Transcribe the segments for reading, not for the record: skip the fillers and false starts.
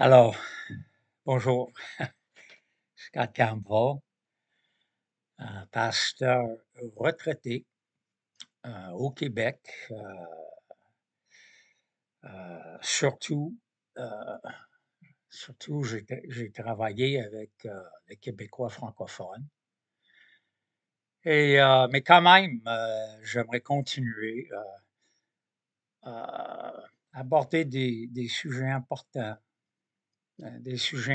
Alors, bonjour, Scott Campbell, pasteur retraité au Québec. Surtout, euh, surtout j'ai travaillé avec les Québécois francophones. Mais quand même, j'aimerais continuer à aborder des sujets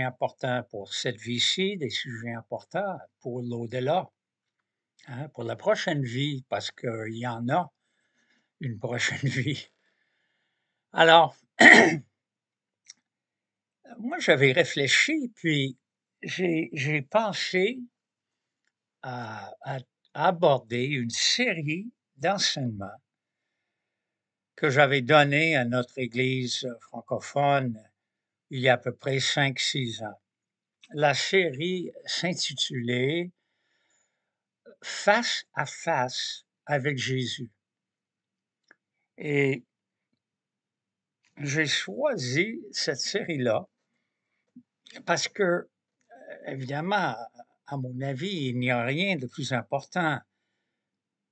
importants pour cette vie-ci, des sujets importants pour l'au-delà. Hein, pour la prochaine vie, parce qu'il y en a une prochaine vie. Alors, moi, j'avais réfléchi, puis j'ai pensé à aborder une série d'enseignements que j'avais donné à notre Église francophone il y a à peu près 5, 6 ans. La série s'intitulait Face à face avec Jésus. Et j'ai choisi cette série-là parce que, évidemment, à mon avis, il n'y a rien de plus important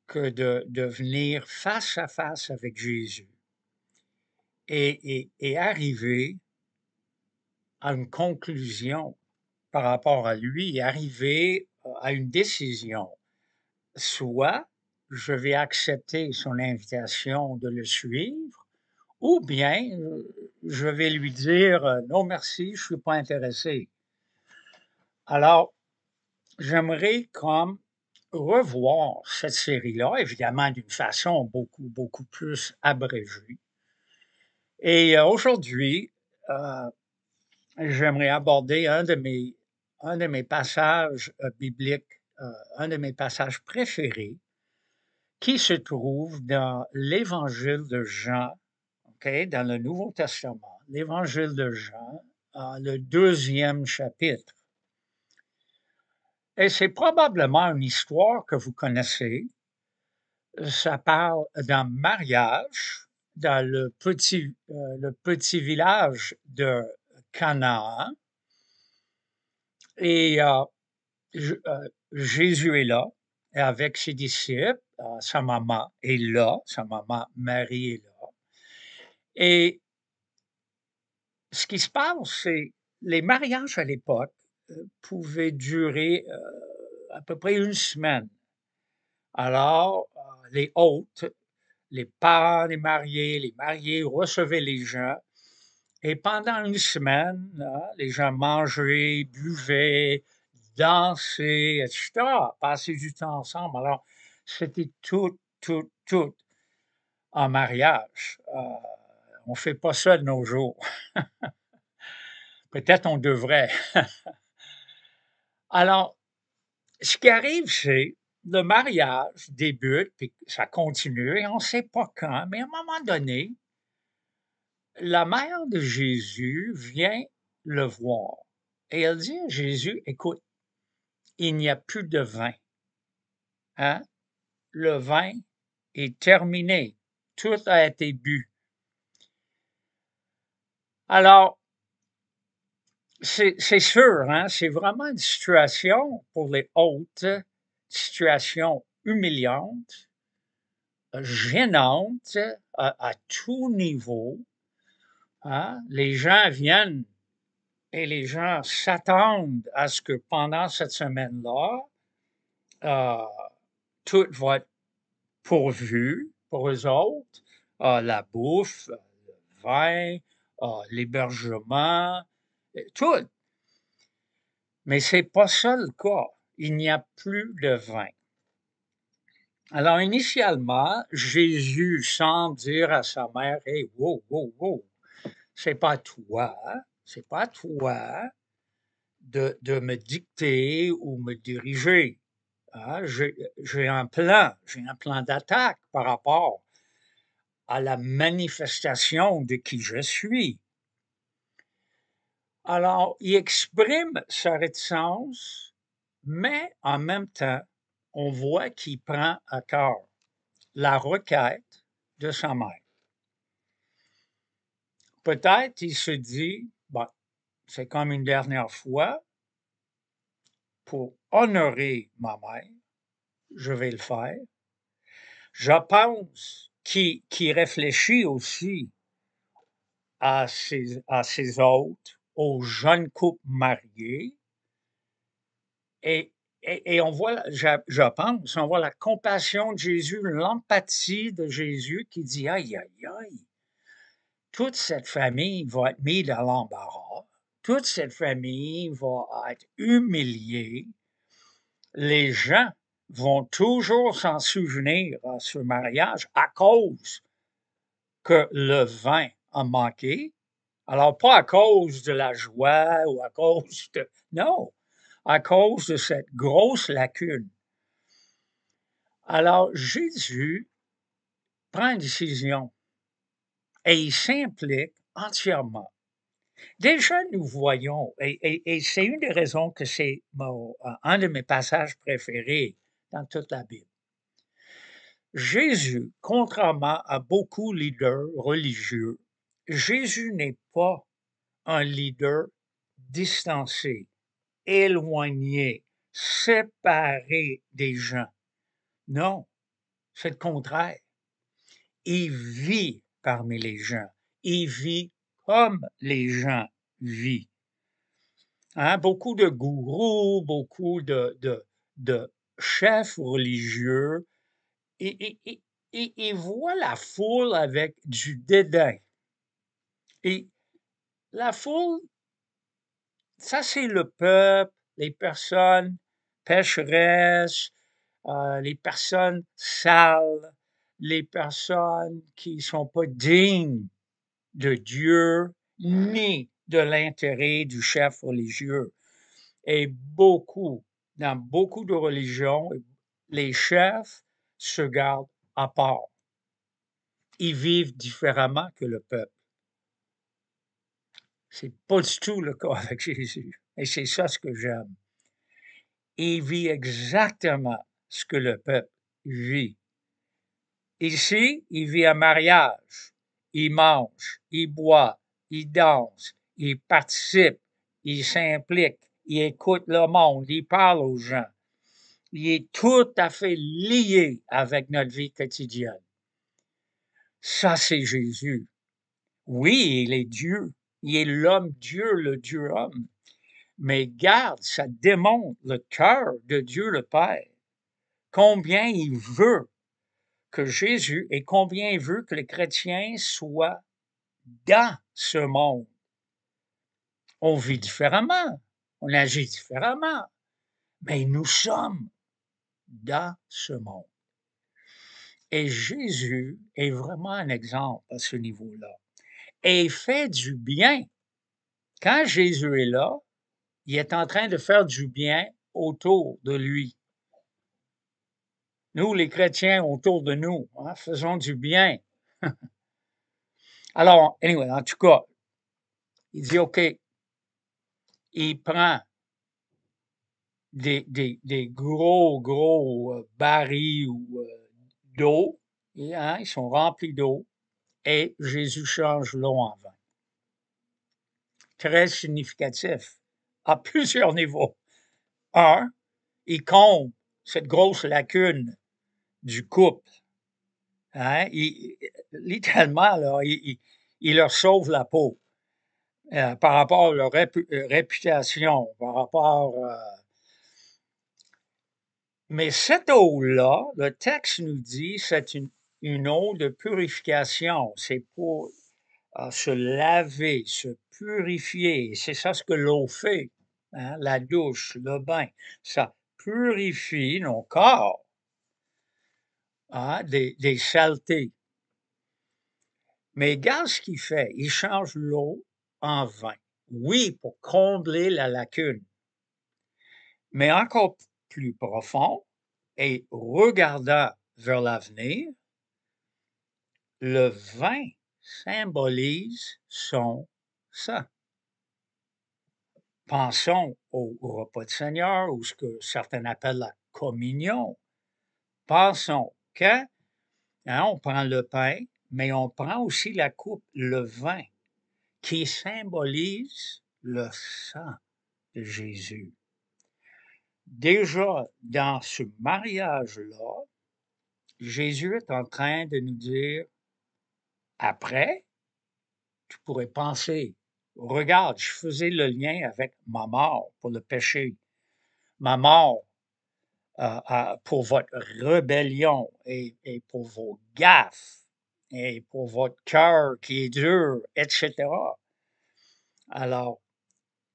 que de venir face à face avec Jésus et arriver à une conclusion par rapport à lui, arriver à une décision. Soit je vais accepter son invitation de le suivre, ou bien je vais lui dire non merci, je ne suis pas intéressé. Alors, j'aimerais comme revoir cette série-là, évidemment d'une façon beaucoup plus abrégée. Et aujourd'hui, euh, j'aimerais aborder un de mes passages bibliques, un de mes passages préférés, qui se trouve dans l'Évangile de Jean, okay, dans le Nouveau Testament, l'Évangile de Jean, le 2e chapitre. Et c'est probablement une histoire que vous connaissez. Ça parle d'un mariage dans le petit village de Canaan. Et Jésus est là avec ses disciples. Sa maman est là, sa maman Marie est là. Et ce qui se passe, c'est les mariages à l'époque pouvaient durer à peu près une semaine. Alors, les hôtes, les parents des les mariés recevaient les gens. Et pendant une semaine, les gens mangeaient, buvaient, dansaient, etc., passaient du temps ensemble. Alors, c'était tout en mariage. On ne fait pas ça de nos jours. Peut-être on devrait. Alors, ce qui arrive, c'est le mariage débute, puis ça continue, et on ne sait pas quand, mais à un moment donné, la mère de Jésus vient le voir. Et elle dit à Jésus, écoute, il n'y a plus de vin. Hein? Le vin est terminé. Tout a été bu. Alors, c'est sûr, hein? C'est vraiment une situation pour les hôtes, situation humiliante, gênante à tout niveau. Hein? Les gens viennent et les gens s'attendent à ce que pendant cette semaine-là, euh, tout va être pourvu pour eux autres, la bouffe, le vin, l'hébergement, tout. Mais c'est pas ça le cas. Il n'y a plus de vin. Alors, initialement, Jésus semble dire à sa mère, hey, wow, c'est pas toi, c'est pas toi de me dicter ou me diriger. Hein? J'ai un plan d'attaque par rapport à la manifestation de qui je suis. Alors, il exprime sa réticence, mais en même temps, on voit qu'il prend à cœur la requête de sa mère. Peut-être il se dit, bon, c'est comme une dernière fois, pour honorer ma mère, je vais le faire. Je pense qu'il réfléchit aussi à ses hôtes, aux jeunes couples mariés, et, et on voit, je pense, on voit la compassion de Jésus, l'empathie de Jésus qui dit, aïe, aïe, aïe, toute cette famille va être mise dans l'embarras, toute cette famille va être humiliée, les gens vont toujours s'en souvenir à ce mariage à cause que le vin a manqué. Alors, pas à cause de la joie ou à cause de... Non, à cause de cette grosse lacune. Alors, Jésus prend une décision et il s'implique entièrement. Déjà, nous voyons, et c'est une des raisons que c'est un de mes passages préférés dans toute la Bible. Jésus, contrairement à beaucoup de leaders religieux, Jésus n'est pas un leader distancé, éloigné, séparé des gens. Non, c'est le contraire. Il vit parmi les gens. Il vit comme les gens vivent. Hein? Beaucoup de gourous, beaucoup de chefs religieux, ils voient la foule avec du dédain. Et la foule, ça c'est le peuple, les personnes pécheresses, les personnes sales, les personnes qui ne sont pas dignes de Dieu ni de l'intérêt du chef religieux. Et dans beaucoup de religions, les chefs se gardent à part. Ils vivent différemment que le peuple. C'est pas du tout le cas avec Jésus. Et c'est ça ce que j'aime. Il vit exactement ce que le peuple vit. Ici, il vit un mariage. Il mange, il boit, il danse, il participe, il s'implique, il écoute le monde, il parle aux gens. Il est tout à fait lié avec notre vie quotidienne. Ça, c'est Jésus. Oui, il est Dieu. Il est l'homme-Dieu, le Dieu-homme. Mais garde, ça démontre le cœur de Dieu le Père. Combien il veut que Jésus et combien il veut que les chrétiens soient dans ce monde. On vit différemment, on agit différemment, mais nous sommes dans ce monde. Et Jésus est vraiment un exemple à ce niveau-là. Et il fait du bien. Quand Jésus est là, il est en train de faire du bien autour de lui. Nous, les chrétiens, autour de nous, hein, faisons du bien. Alors, anyway, en tout cas, il dit, OK, il prend des gros barils d'eau, et, hein, ils sont remplis d'eau, et Jésus change l'eau en vin. Très significatif, à plusieurs niveaux. Un, il comble cette grosse lacune du couple. Hein? Littéralement, là, il leur sauve la peau par rapport à leur réputation, par rapport... Mais cette eau-là, le texte nous dit, c'est une eau de purification. C'est pour se laver, se purifier. C'est ça ce que l'eau fait. Hein? La douche, le bain, ça purifie nos corps, hein, des saletés. Mais regarde ce qu'il fait. Il change l'eau en vin. Oui, pour combler la lacune. Mais encore plus profond, et regardant vers l'avenir, le vin symbolise son sang. Pensons au repas du Seigneur ou ce que certains appellent la communion. Pensons que on prend le pain, mais on prend aussi la coupe, le vin, qui symbolise le sang de Jésus. Déjà, dans ce mariage-là, Jésus est en train de nous dire, après, tu pourrais penser, regarde, je faisais le lien avec ma mort pour le péché, ma mort pour votre rébellion et pour vos gaffes et pour votre cœur qui est dur, etc. Alors,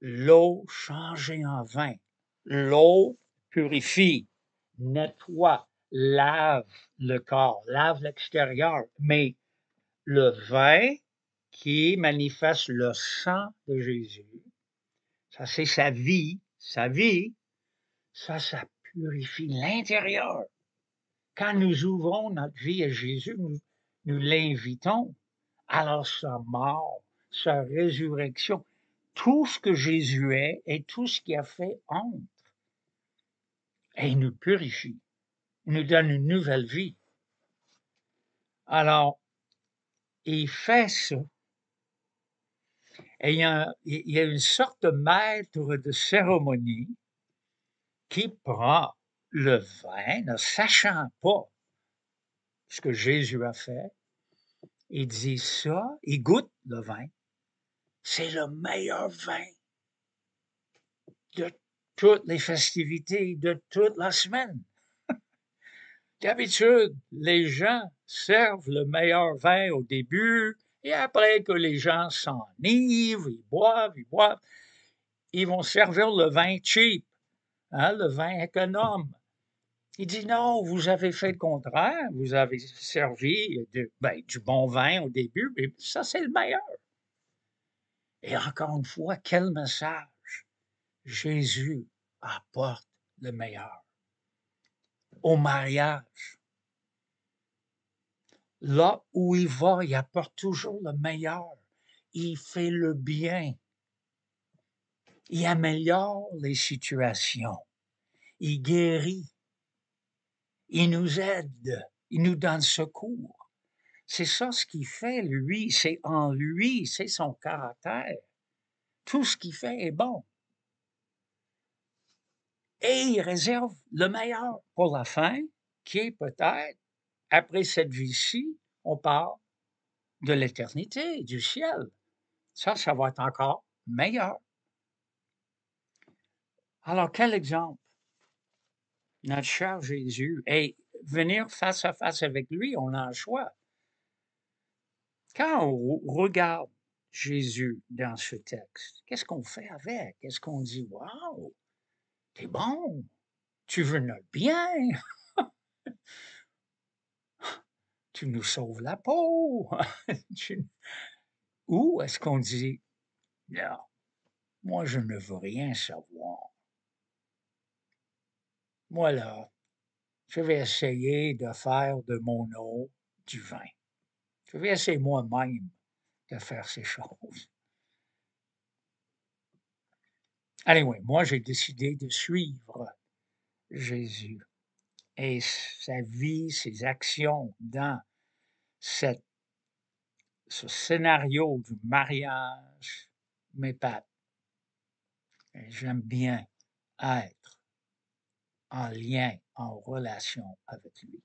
l'eau changée en vin, l'eau purifie, nettoie, lave le corps, lave l'extérieur, mais le vin qui manifeste le sang de Jésus, ça c'est sa vie, ça purifie l'intérieur. Quand nous ouvrons notre vie à Jésus, nous l'invitons. Alors sa mort, sa résurrection, tout ce que Jésus est et tout ce qu'il a fait entre, et il nous purifie, il nous donne une nouvelle vie. Alors, il fait ça. Et il y a une sorte de maître de cérémonie qui prend le vin, ne sachant pas ce que Jésus a fait. Il dit ça, il goûte le vin. C'est le meilleur vin de toutes les festivités, de toute la semaine. D'habitude, les gens servent le meilleur vin au début et après que les gens s'enivrent, ils boivent, ils vont servir le vin cheap, hein, le vin économe. Il dit non, vous avez fait le contraire, vous avez servi du bon vin au début, mais ça c'est le meilleur. Et encore une fois, quel message! Jésus apporte le meilleur. Au mariage, là où il va, il apporte toujours le meilleur. Il fait le bien. Il améliore les situations. Il guérit. Il nous aide. Il nous donne secours. C'est ça ce qu'il fait, lui. C'est en lui, c'est son caractère. Tout ce qu'il fait est bon. Et il réserve le meilleur pour la fin, qui est peut-être, après cette vie-ci, on parle de l'éternité, du ciel. Ça va être encore meilleur. Alors, quel exemple? Notre cher Jésus. Et venir face à face avec lui, on a un choix. Quand on regarde Jésus dans ce texte, qu'est-ce qu'on fait avec? Est-ce qu'on dit, waouh, t'es bon, tu veux notre bien, tu nous sauves la peau? Ou est-ce qu'on dit, non, moi je ne veux rien savoir. Moi là, je vais essayer de faire de mon eau du vin. Je vais essayer moi-même de faire ces choses. Anyway, moi j'ai décidé de suivre Jésus et sa vie, ses actions dans cette, ce scénario du mariage m'épate. J'aime bien être en lien, en relation avec lui.